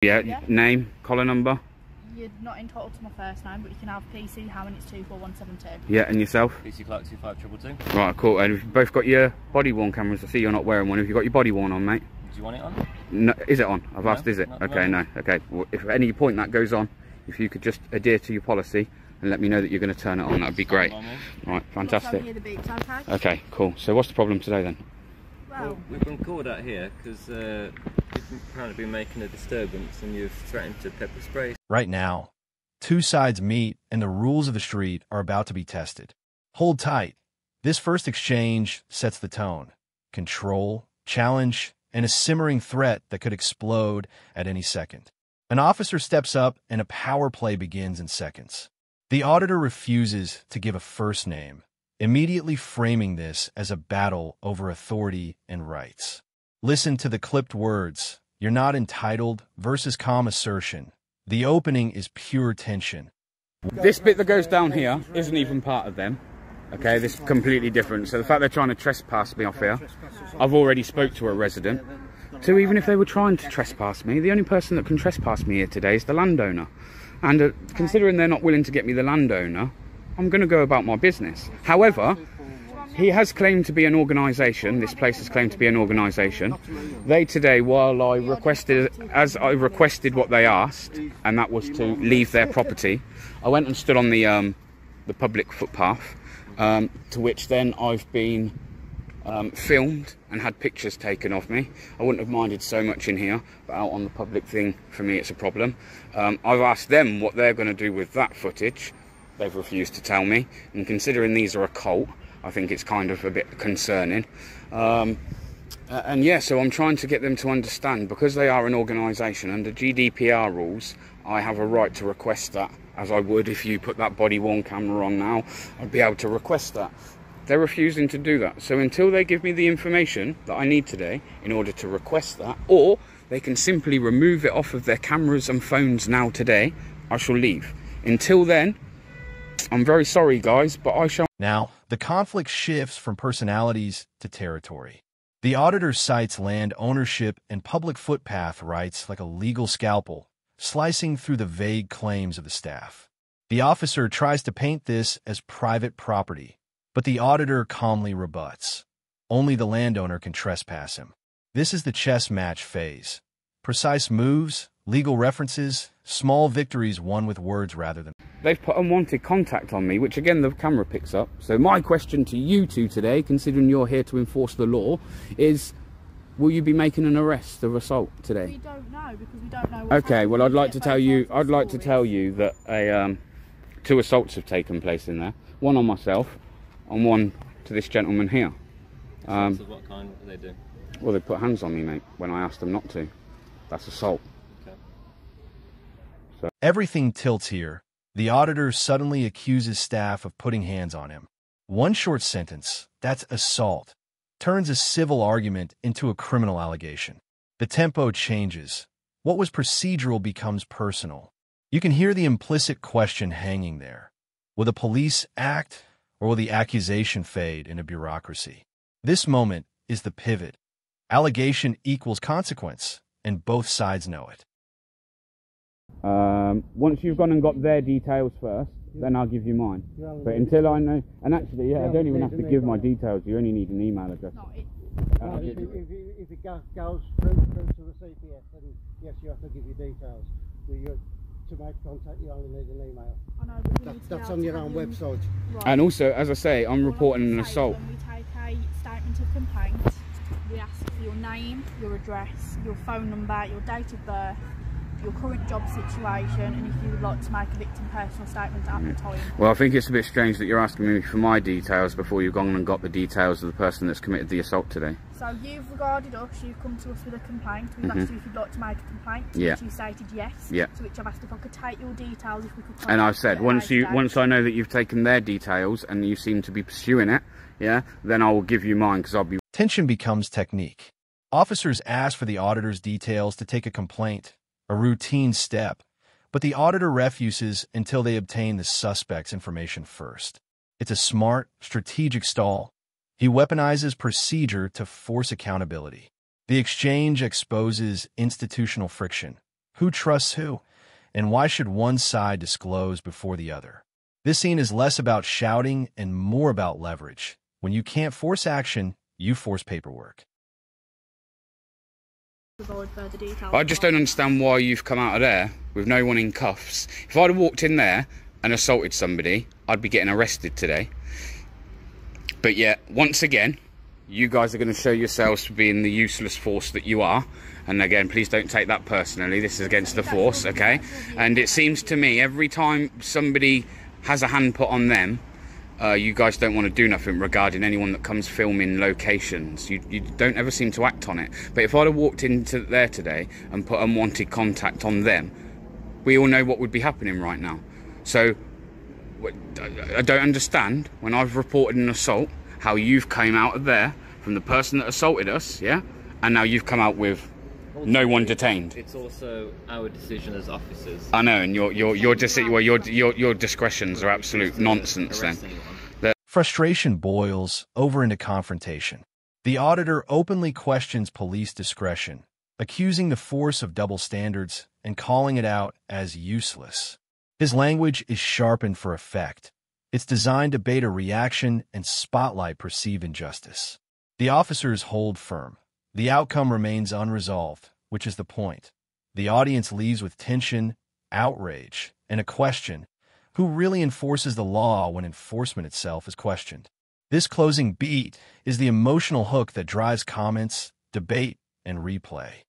Yeah. Name, collar number. You're not entitled to my first name, but you can have PC Ham and it's 24172. Yeah, and yourself? PC Clark 25222. Right, cool. And you've both got your body worn cameras. I see you're not wearing one. Have you got your body worn on, mate? Do you want it on? No, is it on? I've asked, is it? Okay, no. Okay. Well, if at any point that goes on, if you could just adhere to your policy and let me know that you're going to turn it on, that would be great. Right, fantastic. Okay, cool. So what's the problem today then? Well, we've been called out here because you've apparently been making a disturbance and you've threatened to pepper spray. Right now, two sides meet and the rules of the street are about to be tested. Hold tight. This first exchange sets the tone. Control, challenge, and a simmering threat that could explode at any second. An officer steps up and a power play begins in seconds. The auditor refuses to give a first name, immediately framing this as a battle over authority and rights. Listen to the clipped words. You're not entitled versus calm assertion. The opening is pure tension. This bit that goes down here isn't even part of them. Okay, this is completely different. So the fact they're trying to trespass me off here, I've already spoke to a resident. So even if they were trying to trespass me, the only person that can trespass me here today is the landowner. And considering they're not willing to get me the landowner, I'm going to go about my business. However, he has claimed to be an organisation. This place has claimed to be an organisation. They today, while I requested what they asked, and that was to leave their property, I went and stood on the public footpath, to which then I've been filmed and had pictures taken of me. I wouldn't have minded so much in here, but out on the public thing, for me, it's a problem. I've asked them what they're going to do with that footage. They've refused to tell me, and considering these are a cult, I think it's kind of a bit concerning. And yeah, so I'm trying to get them to understand, because they are an organisation, under GDPR rules, I have a right to request that, as I would if you put that body-worn camera on now. I'd be able to request that. They're refusing to do that. So until they give me the information that I need today in order to request that, or they can simply remove it off of their cameras and phones now today, I shall leave. Until then, I'm very sorry, guys, but I shall... Now, the conflict shifts from personalities to territory. The auditor cites land ownership and public footpath rights like a legal scalpel, slicing through the vague claims of the staff. The officer tries to paint this as private property, but the auditor calmly rebuts. Only the landowner can trespass him. This is the chess match phase. Precise moves, legal references, small victories won with words rather than... They've put unwanted contact on me, which again the camera picks up. So my question to you two today, considering you're here to enforce the law, is will you be making an arrest of assault today? We don't know, because we don't know. Okay, well I'd like to tell you that two assaults have taken place in there. One on myself and one to this gentleman here. Assaults of what kind? What do they do? Well, they put hands on me, mate, when I asked them not to. That's assault. Okay. So everything tilts here. The auditor suddenly accuses staff of putting hands on him. One short sentence, that's assault, turns a civil argument into a criminal allegation. The tempo changes. What was procedural becomes personal. You can hear the implicit question hanging there. Will the police act, or will the accusation fade into bureaucracy? This moment is the pivot. Allegation equals consequence, and both sides know it. Once you've gone and got their details first, then I'll give you mine. But until I know, and actually, yeah, I don't even have to give my details. You only need an email address. If it goes through to the CPS, then yes, you have to give your details. To make contact, you only need an email. I know, but that's on your own website. Right. And also, as I say, I'm reporting an assault. When we take a statement of complaint, we ask for your name, your address, your phone number, your date of birth, your current job situation, and if you would like to make a victim personal statement at the time. Well, I think it's a bit strange that you're asking me for my details before you've gone and got the details of the person that's committed the assault today. So you've regarded us, you've come to us with a complaint, we've asked you if you'd like to make a complaint, which you stated yes, to which I've asked if I could take your details, if we could... And I've said, once I know that you've taken their details and you seem to be pursuing it, yeah, then I will give you mine, because I'll be... Tension becomes technique. Officers ask for the auditor's details to take a complaint, a routine step, but the auditor refuses until they obtain the suspect's information first. It's a smart, strategic stall. He weaponizes procedure to force accountability. The exchange exposes institutional friction. Who trusts who? And why should one side disclose before the other? This scene is less about shouting and more about leverage. When you can't force action, you force paperwork. Provide further details. I just don't understand why you've come out of there with no one in cuffs. If I'd have walked in there and assaulted somebody, I'd be getting arrested today. But yet, once again, you guys are going to show yourselves for being the useless force that you are. And again, please don't take that personally. This is against the force, okay? And it seems to me every time somebody has a hand put on them, you guys don't want to do nothing regarding anyone that comes filming locations. You don't ever seem to act on it. But if I'd have walked into there today and put unwanted contact on them, we all know what would be happening right now. So I don't understand, when I've reported an assault, how you've came out of there from the person that assaulted us, yeah, and now you've come out with no one detained. It's also our decision as officers. I know, and your discretions are absolute nonsense. Then Frustration boils over into confrontation. The auditor openly questions police discretion, accusing the force of double standards and calling it out as useless. His language is sharpened for effect. It's designed to bait a reaction and spotlight perceived injustice. The officers hold firm. The outcome remains unresolved, which is the point. The audience leaves with tension, outrage, and a question: who really enforces the law when enforcement itself is questioned? This closing beat is the emotional hook that drives comments, debate, and replay.